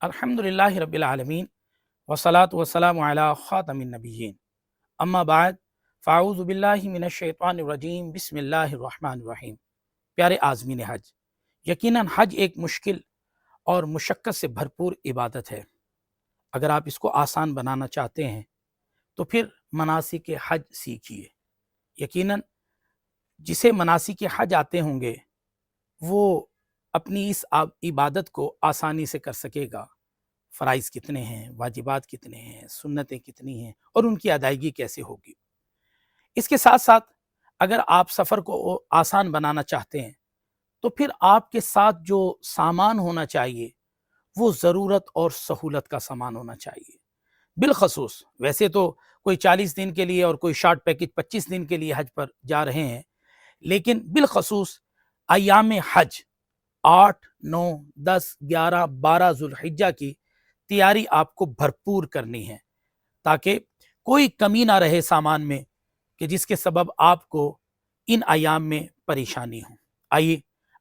الحمدللہ رب العالمین والصلاة والسلام علی خاتم النبیین اما بعد فاعوذ باللہ من الشیطان الرجیم بسم اللہ الرحمن الرحیم۔ پیارے عازمین حج، یقیناً حج ایک مشکل اور مشقت سے بھرپور عبادت ہے۔ اگر آپ اس کو آسان بنانا چاہتے ہیں تو پھر مناسک حج سیکھیے۔ یقیناً جسے مناسک حج آتے ہوں گے وہ اپنی اس عبادت کو آسانی سے کر سکے گا۔ فرائض کتنے ہیں، واجبات کتنے ہیں، سنتیں کتنی ہیں اور ان کی ادائیگی کیسے ہوگی۔ اس کے ساتھ ساتھ اگر آپ سفر کو آسان بنانا چاہتے ہیں تو پھر آپ کے ساتھ جو سامان ہونا چاہیے وہ ضرورت اور سہولت کا سامان ہونا چاہیے۔ بالخصوص ویسے تو کوئی 40 دن کے لیے اور کوئی شارٹ پیکج 25 دن کے لیے حج پر جا رہے ہیں، لیکن بالخصوص ایام حج 8، 9، 10، 11، 12 ذوالحجہ کی تیاری آپ کو بھرپور کرنی ہے تاکہ کوئی کمی نہ رہے سامان میں کہ جس کے سبب آپ کو ان ایام میں پریشانی ہو۔ آئیے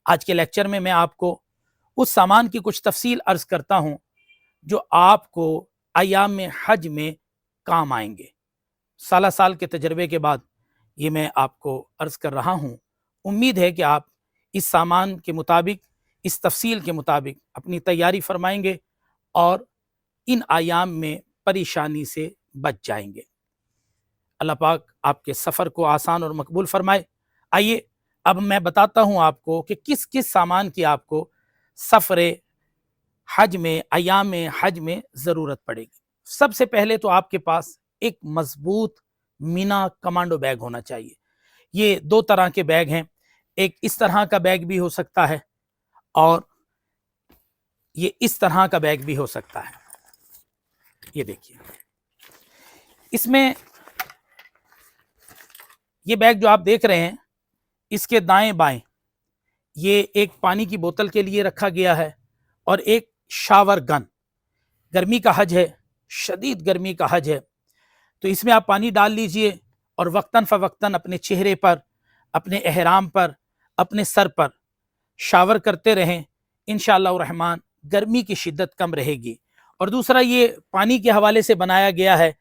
آج کے لیکچر میں آپ کو اس سامان کی کچھ تفصیل عرض کرتا ہوں جو آپ کو ایام حج میں کام آئیں گے۔ سالہ سال کے تجربے کے بعد یہ میں آپ کو عرض کر رہا ہوں۔ امید ہے کہ آپ اس سامان کے مطابق، اس تفصیل کے مطابق اپنی تیاری فرمائیں گے اور ان ایام میں پریشانی سے بچ جائیں گے۔ اللہ پاک آپ کے سفر کو آسان اور مقبول فرمائے۔ آئیے اب میں بتاتا ہوں آپ کو کہ کس کس سامان کی آپ کو سفر حج میں، ایام حج میں ضرورت پڑے گی۔ سب سے پہلے تو آپ کے پاس ایک مضبوط مینا کمانڈو بیگ ہونا چاہیے۔ یہ دو طرح کے بیگ ہیں، ایک اس طرح کا بیگ بھی ہو سکتا ہے اور یہ اس طرح کا بیگ بھی ہو سکتا ہے۔ یہ دیکھیے، اس میں یہ بیگ جو آپ دیکھ رہے ہیں اس کے دائیں بائیں یہ ایک پانی کی بوتل کے لیے رکھا گیا ہے اور ایک شاور گن۔ گرمی کا حج ہے، شدید گرمی کا حج ہے، تو اس میں آپ پانی ڈال لیجئے اور وقتاً فوقتاً اپنے چہرے پر، اپنے احرام پر، اپنے سر پر شاور کرتے رہیں۔ انشاءاللہ الرحمن گرمی کی شدت کم رہے گی۔ اور دوسرا یہ پانی کے حوالے سے بنایا گیا ہے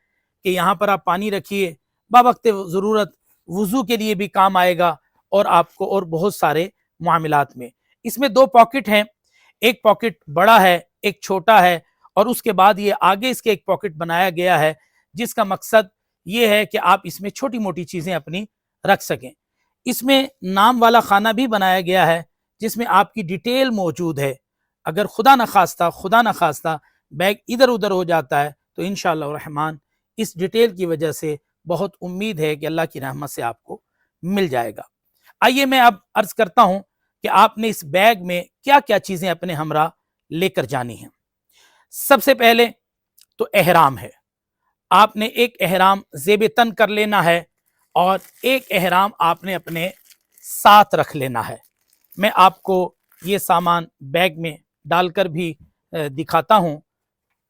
کہ یہاں پر آپ پانی رکھیے، باوقت ضرورت وضو کے لیے بھی کام آئے گا اور آپ کو اور بہت سارے معاملات میں۔ اس میں دو پاکٹ ہیں، ایک پاکٹ بڑا ہے، ایک چھوٹا ہے، اور اس کے بعد یہ آگے اس کے ایک پاکٹ بنایا گیا ہے جس کا مقصد یہ ہے کہ آپ اس میں چھوٹی موٹی چیزیں اپنی رکھ سکیں۔ اس میں نام والا خانہ بھی بنایا گیا ہے جس میں آپ کی ڈیٹیل موجود ہے۔ اگر خدا نخواستہ بیگ ادھر ادھر ہو جاتا ہے تو انشاءاللہ الرحمن اس ڈیٹیل کی وجہ سے بہت امید ہے کہ اللہ کی رحمت سے آپ کو مل جائے گا۔ آئیے میں اب عرض کرتا ہوں کہ آپ نے اس بیگ میں کیا کیا چیزیں اپنے ہمراہ لے کر جانی ہیں۔ سب سے پہلے تو احرام ہے۔ آپ نے ایک احرام زیب تن کر لینا ہے اور ایک احرام آپ نے اپنے ساتھ رکھ لینا ہے۔ میں آپ کو یہ سامان بیگ میں ڈال کر بھی دکھاتا ہوں۔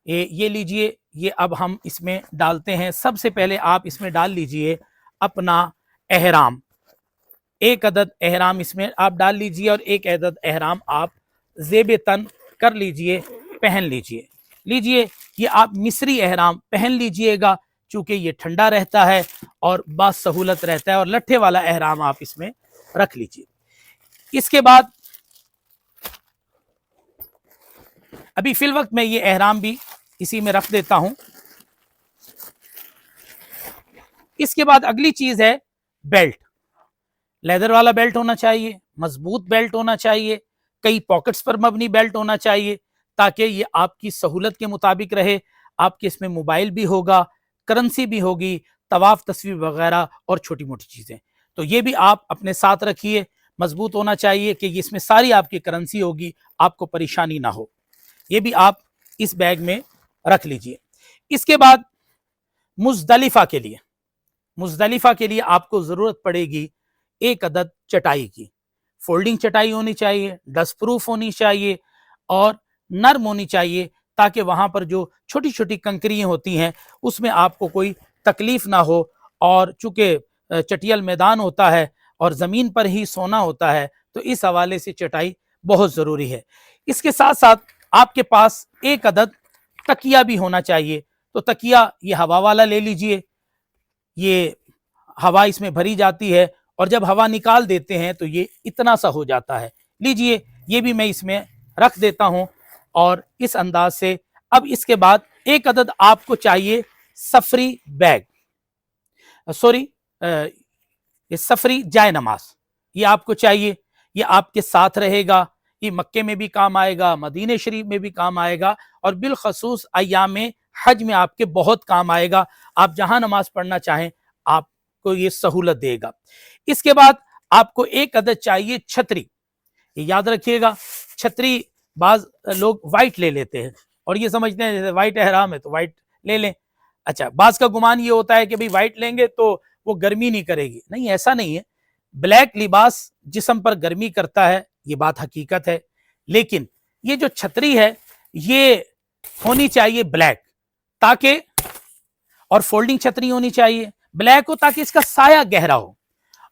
یہ لیجئے، یہ اب ہم اس میں ڈالتے ہیں۔ سب سے پہلے آپ اس میں ڈال لیجئے اپنا احرام۔ ایک عدد احرام اس میں آپ ڈال لیجئے اور ایک عدد احرام آپ زیب تن کر لیجئے، پہن لیجئے۔ یہ آپ مصری احرام پہن لیجئے گا چونکہ یہ ٹھنڈا رہتا ہے اور بہت سہولت رہتا ہے، اور لٹھے والا احرام آپ اس میں رکھ لیجئے۔ اس کے بعد ابھی فی الوقت میں یہ احرام بھی اسی میں رکھ دیتا ہوں۔ اس کے بعد اگلی چیز ہے بیلٹ۔ لیدر والا بیلٹ ہونا چاہیے، مضبوط بیلٹ ہونا چاہیے، کئی پاکٹس پر مبنی بیلٹ ہونا چاہیے تاکہ یہ آپ کی سہولت کے مطابق رہے۔ آپ کے اس میں موبائل بھی ہوگا، کرنسی بھی ہوگی، طواف تصویر وغیرہ اور چھوٹی موٹی چیزیں، تو یہ بھی آپ اپنے ساتھ رکھیے۔ مضبوط ہونا چاہیے کہ اس میں ساری آپ کی کرنسی ہوگی، آپ کو پریشانی نہ ہو۔ یہ بھی آپ اس بیگ میں رکھ لیجئے۔ اس کے بعد مزدلفہ کے لیے آپ کو ضرورت پڑے گی ایک عدد چٹائی کی۔ فولڈنگ چٹائی ہونی چاہیے، ڈسٹ پروف ہونی چاہیے اور نرم ہونی چاہیے تاکہ وہاں پر جو چھوٹی چھوٹی کنکریاں ہوتی ہیں اس میں آپ کو کوئی تکلیف نہ ہو، اور چونکہ چٹیل میدان ہوتا ہے اور زمین پر ہی سونا ہوتا ہے تو اس حوالے سے چٹائی بہت ضروری ہے۔ اس کے ساتھ ساتھ آپ کے پاس ایک عدد تکیہ بھی ہونا چاہیے. تو تکیہ یہ ہوا والا لے لیجئے, یہ ہوا اس میں بھری جاتی ہے اور جب ہوا نکال دیتے ہیں تو یہ اتنا سا ہو جاتا ہے. لیجئے یہ بھی میں اس میں رکھ دیتا ہوں. اور اس انداز سے اب اس کے بعد ایک عدد آپ کو چاہیے سفری بیگ, یہ سفری جائے نماز, یہ آپ کو چاہیے. یہ آپ کے ساتھ رہے گا, یہ مکے میں بھی کام آئے گا, مدینہ شریف میں بھی کام آئے گا, اور بالخصوص ایام حج میں آپ کے بہت کام آئے گا. آپ جہاں نماز پڑھنا چاہیں آپ کو یہ سہولت دے گا. اس کے بعد آپ کو ایک عدد چاہیے چھتری. یہ یاد رکھیے گا, چھتری بعض لوگ وائٹ لے لیتے ہیں اور یہ سمجھتے ہیں جیسے وائٹ احرام ہے تو وائٹ لے لیں. اچھا, بعض کا گمان یہ ہوتا ہے کہ بھئی وائٹ لیں گے تو وہ گرمی نہیں کرے گی. نہیں, ایسا نہیں ہے. بلیک لباس جسم پر گرمی کرتا ہے, یہ بات حقیقت ہے, لیکن یہ جو چھتری ہے یہ ہونی چاہیے بلیک, تاکہ, اور فولڈنگ چھتری ہونی چاہیے بلیک ہو تاکہ اس کا سایہ گہرا ہو,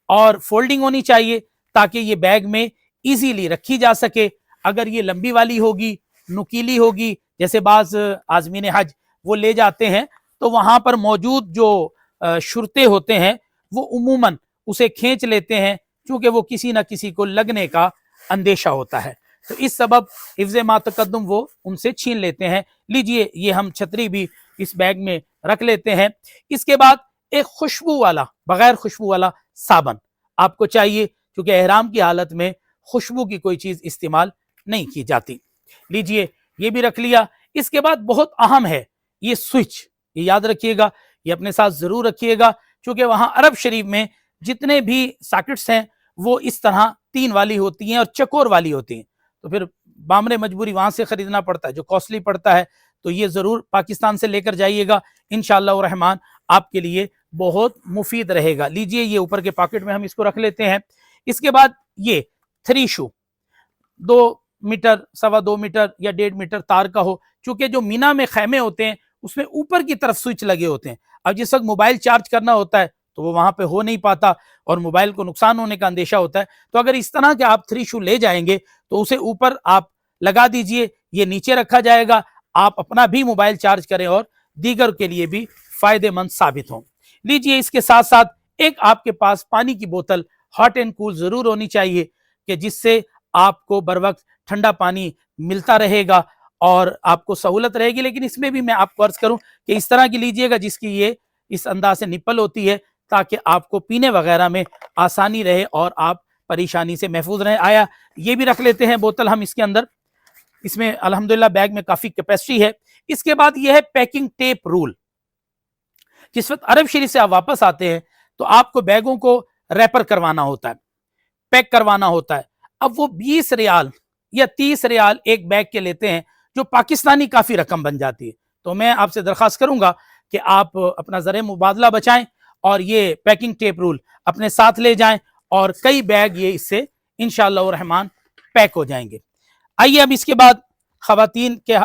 اور فولڈنگ ہونی چاہیے تاکہ یہ بیگ میں ایزیلی رکھی جا سکے. اگر یہ لمبی والی ہوگی, نکیلی ہوگی, جیسے بعض عازمین حج وہ لے جاتے ہیں تو وہاں پر موجود جو شرطے ہوتے ہیں وہ عموماً اسے کھینچ لیتے ہیں, چونکہ وہ کسی نہ کسی کو لگنے کا اندیشہ ہوتا ہے, تو اس سبب حفظ ما تقدم وہ ان سے چھین لیتے ہیں. لیجئے یہ ہم چھتری بھی اس بیگ میں رکھ لیتے ہیں. اس کے بعد ایک خوشبو والا, بغیر خوشبو والا صابن آپ کو چاہیے, کیونکہ احرام کی حالت میں خوشبو کی کوئی چیز استعمال نہیں کی جاتی. لیجئے یہ بھی رکھ لیا. اس کے بعد بہت اہم ہے یہ سوئچ, یہ یاد رکھیے گا, یہ اپنے ساتھ ضرور رکھیے گا, کیونکہ وہاں عرب شریف میں جتنے بھی ساکٹس ہیں وہ اس طرح 3 والی ہوتی ہیں اور چکور والی ہوتی ہیں, تو پھر بامر مجبوری وہاں سے خریدنا پڑتا ہے جو کاسٹلی پڑتا ہے. تو یہ ضرور پاکستان سے لے کر جائیے گا, انشاءاللہ الرحمن آپ کے لیے بہت مفید رہے گا. لیجئے یہ اوپر کے پاکٹ میں ہم اس کو رکھ لیتے ہیں. اس کے بعد یہ 3 شو 2 میٹر, 2.25 میٹر یا 1.5 میٹر تار کا ہو, چونکہ جو مینا میں خیمے ہوتے ہیں اس میں اوپر کی طرف سوئچ لگے ہوتے ہیں. اب جس وقت موبائل چارج کرنا ہوتا ہے تو وہ وہاں پہ ہو نہیں پاتا اور موبائل کو نقصان ہونے کا اندیشہ ہوتا ہے. تو اگر اس طرح کے آپ 3 شو لے جائیں گے تو اسے اوپر آپ لگا دیجئے, یہ نیچے رکھا جائے گا, آپ اپنا بھی موبائل چارج کریں اور دیگر کے لیے بھی فائدہ مند ثابت ہوں. لیجئے اس کے ساتھ ساتھ ایک آپ کے پاس پانی کی بوتل ہاٹ اینڈ کول ضرور ہونی چاہیے, کہ جس سے آپ کو بر وقت ٹھنڈا پانی ملتا رہے گا اور آپ کو سہولت رہے گی. لیکن اس میں بھی میں آپ کو عرض کروں کہ اس طرح کی لیجئے گا جس کی یہ اس انداز سے نپل ہوتی ہے, تاکہ آپ کو پینے وغیرہ میں آسانی رہے اور آپ پریشانی سے محفوظ رہیں. آیا یہ بھی رکھ لیتے ہیں بوتل ہم اس کے اندر. اس میں الحمدللہ بیگ میں کافی کیپیسٹی ہے. اس کے بعد یہ ہے پیکنگ ٹیپ رول. جس وقت عرب شریف سے آپ واپس آتے ہیں تو آپ کو بیگوں کو ریپر کروانا ہوتا ہے, پیک کروانا ہوتا ہے. اب وہ 20 ریال یا 30 ریال ایک بیگ کے لیتے ہیں, جو پاکستانی کافی رقم بن جاتی ہے. تو میں آپ سے درخواست کروں گا کہ آپ اپنا زر مبادلہ بچائیں اور یہ پیکنگ ٹیپ رول اپنے ساتھ لے جائیں, اور کئی بیگ یہ اس سے انشاءاللہ الرحمن پیک ہو جائیں گے. آئیے اب اس کے بعد خواتین کے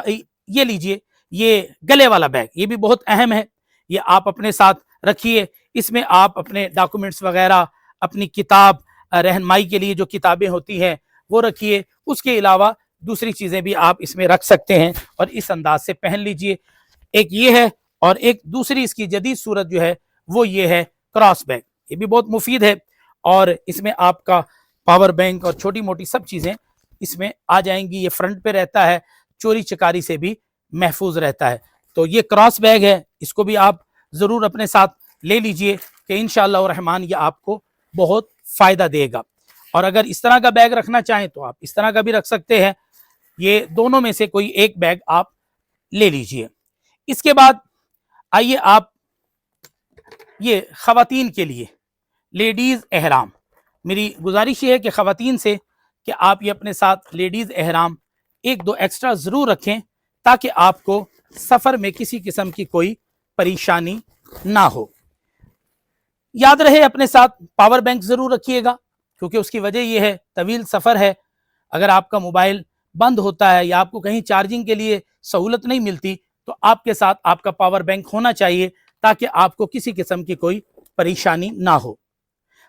یہ لیجئے, یہ گلے والا بیگ, یہ بھی بہت اہم ہے. یہ آپ اپنے ساتھ رکھیے. اس میں آپ اپنے ڈاکومنٹس وغیرہ, اپنی کتاب رہنمائی کے لیے جو کتابیں ہوتی ہیں وہ رکھیے. اس کے علاوہ دوسری چیزیں بھی آپ اس میں رکھ سکتے ہیں اور اس انداز سے پہن لیجئے. ایک یہ ہے, اور ایک دوسری اس کی جدید صورت جو ہے وہ یہ ہے کراس بیگ. یہ بھی بہت مفید ہے, اور اس میں آپ کا پاور بینک اور چھوٹی موٹی سب چیزیں اس میں آ جائیں گی. یہ فرنٹ پہ رہتا ہے, چوری چکاری سے بھی محفوظ رہتا ہے. تو یہ کراس بیگ ہے, اس کو بھی آپ ضرور اپنے ساتھ لے لیجئے کہ انشاءاللہ الرحمن یہ آپ کو بہت فائدہ دے گا. اور اگر اس طرح کا بیگ رکھنا چاہیں تو آپ اس طرح کا بھی رکھ سکتے ہیں. یہ دونوں میں سے کوئی ایک بیگ آپ لے لیجئے. اس کے بعد آئیے آپ یہ خواتین کے لیے لیڈیز احرام. میری گزارش یہ ہے کہ خواتین سے کہ آپ یہ اپنے ساتھ لیڈیز احرام 1-2 ایکسٹرا ضرور رکھیں, تاکہ آپ کو سفر میں کسی قسم کی کوئی پریشانی نہ ہو. یاد رہے اپنے ساتھ پاور بینک ضرور رکھیے گا, کیونکہ اس کی وجہ یہ ہے طویل سفر ہے. اگر آپ کا موبائل بند ہوتا ہے یا آپ کو کہیں چارجنگ کے لیے سہولت نہیں ملتی تو آپ کے ساتھ آپ کا پاور بینک ہونا چاہیے, تاکہ آپ کو کسی قسم کی کوئی پریشانی نہ ہو.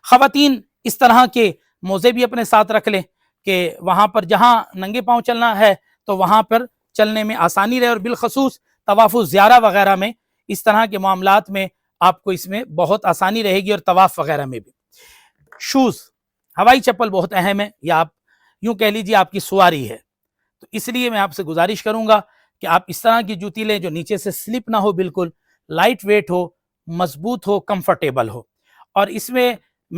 خواتین اس طرح کے موزے بھی اپنے ساتھ رکھ لیں کہ وہاں پر جہاں ننگے پاؤں چلنا ہے تو وہاں پر چلنے میں آسانی رہے، اور بالخصوص طواف الزیارہ وغیرہ میں، اس طرح کے معاملات میں آپ کو اس میں بہت آسانی رہے گی، اور طواف وغیرہ میں بھی۔ شوز، ہوائی چپل بہت اہم ہے، یا آپ یوں کہہ لیجیے آپ کی سواری ہے، تو اس لیے میں آپ سے گزارش کروں گا کہ آپ اس طرح کی جوتی لیں جو نیچے سے سلپ نہ ہو، بالکل لائٹ ویٹ ہو، مضبوط ہو، کمفرٹیبل ہو۔ اور اس میں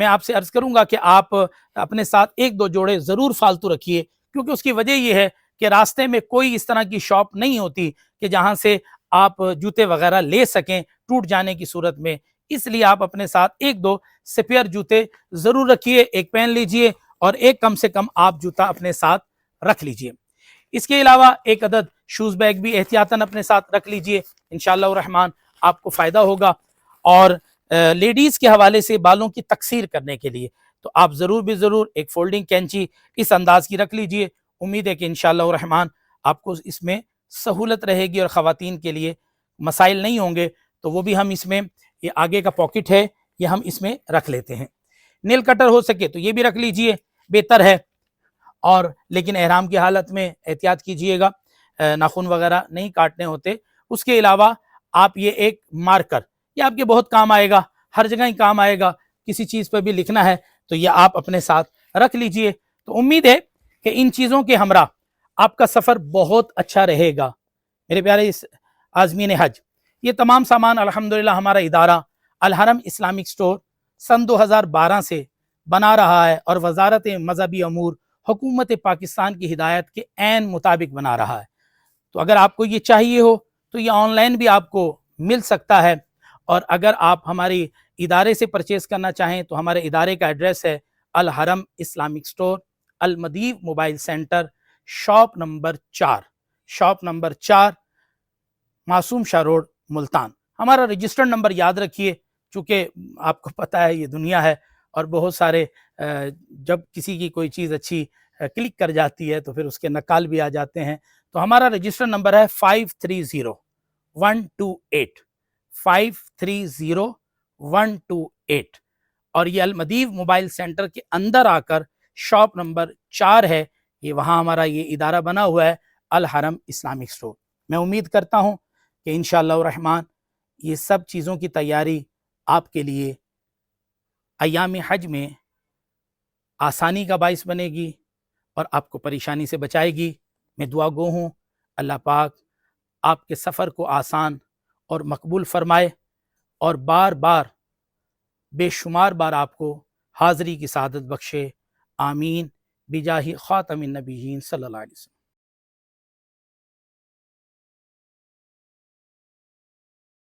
آپ سے عرض کروں گا کہ آپ اپنے ساتھ ایک دو جوڑے ضرور فالتو رکھیے، کیونکہ اس کی وجہ یہ ہے کہ راستے میں کوئی اس طرح کی شاپ نہیں ہوتی کہ جہاں سے آپ جوتے وغیرہ لے سکیں ٹوٹ جانے کی صورت میں، اس لیے آپ اپنے ساتھ ایک دو سپیئر جوتے ضرور رکھیے، ایک پہن لیجئے اور ایک کم سے کم آپ جوتا اپنے ساتھ رکھ لیجئے۔ اس کے علاوہ ایک عدد شوز بیگ بھی احتیاطاً اپنے ساتھ رکھ لیجئے، انشاءاللہ الرحمن آپ کو فائدہ ہوگا۔ اور لیڈیز کے حوالے سے بالوں کی تقصیر کرنے کے لیے تو آپ ضرور بھی ضرور ایک فولڈنگ کینچی اس انداز کی رکھ لیجئے، امید ہے کہ انشاءاللہ الرحمن آپ کو اس میں سہولت رہے گی، اور خواتین کے لیے مسائل نہیں ہوں گے۔ تو وہ بھی ہم اس میں، یہ آگے کا پاکٹ ہے، یہ ہم اس میں رکھ لیتے ہیں۔ نیل کٹر ہو سکے تو یہ بھی رکھ لیجئے، بہتر ہے، اور لیکن احرام کی حالت میں احتیاط کیجئے گا، ناخن وغیرہ نہیں کاٹنے ہوتے۔ اس کے علاوہ آپ یہ ایک مارکر، یہ آپ کے بہت کام آئے گا، ہر جگہ ہی کام آئے گا، کسی چیز پہ بھی لکھنا ہے تو یہ آپ اپنے ساتھ رکھ لیجئے۔ تو امید ہے کہ ان چیزوں کے ہمراہ آپ کا سفر بہت اچھا رہے گا۔ میرے پیارے عازمین حج، یہ تمام سامان الحمدللہ ہمارا ادارہ الحرم اسلامک اسٹور سن 2012 سے بنا رہا ہے، اور وزارت مذہبی امور حکومت پاکستان کی ہدایت کے عین مطابق بنا رہا ہے۔ تو اگر آپ کو یہ چاہیے ہو تو یہ آن لائن بھی آپ کو مل سکتا ہے، اور اگر آپ ہماری ادارے سے پرچیز کرنا چاہیں تو ہمارے ادارے کا ایڈریس ہے الحرم اسلامک اسٹور، المدیو mobile centre, shop number 4 Masoom شاہ روڈ، ملتان۔ ہمارا رجسٹرڈ نمبر یاد رکھیے، چونکہ آپ کو پتہ ہے یہ دنیا ہے، اور بہت سارے جب کسی کی کوئی چیز اچھی کلک کر جاتی ہے تو پھر اس کے نقال بھی آ جاتے ہیں۔ تو ہمارا رجسٹرڈ نمبر ہے 530128، اور یہ المدیو موبائل سینٹر کے اندر آ کر شاپ نمبر 4 ہے، یہ وہاں ہمارا یہ ادارہ بنا ہوا ہے الحرم اسلامک اسٹور۔ میں امید کرتا ہوں کہ انشاءاللہ الرحمن یہ سب چیزوں کی تیاری آپ کے لیے ایام حج میں آسانی کا باعث بنے گی، اور آپ کو پریشانی سے بچائے گی۔ میں دعا گو ہوں اللہ پاک آپ کے سفر کو آسان اور مقبول فرمائے، اور بار بار بے شمار بار آپ کو حاضری کی سعادت بخشے، آمین، بجاہ خاتم النبیین صلی اللہ علیہ وسلم۔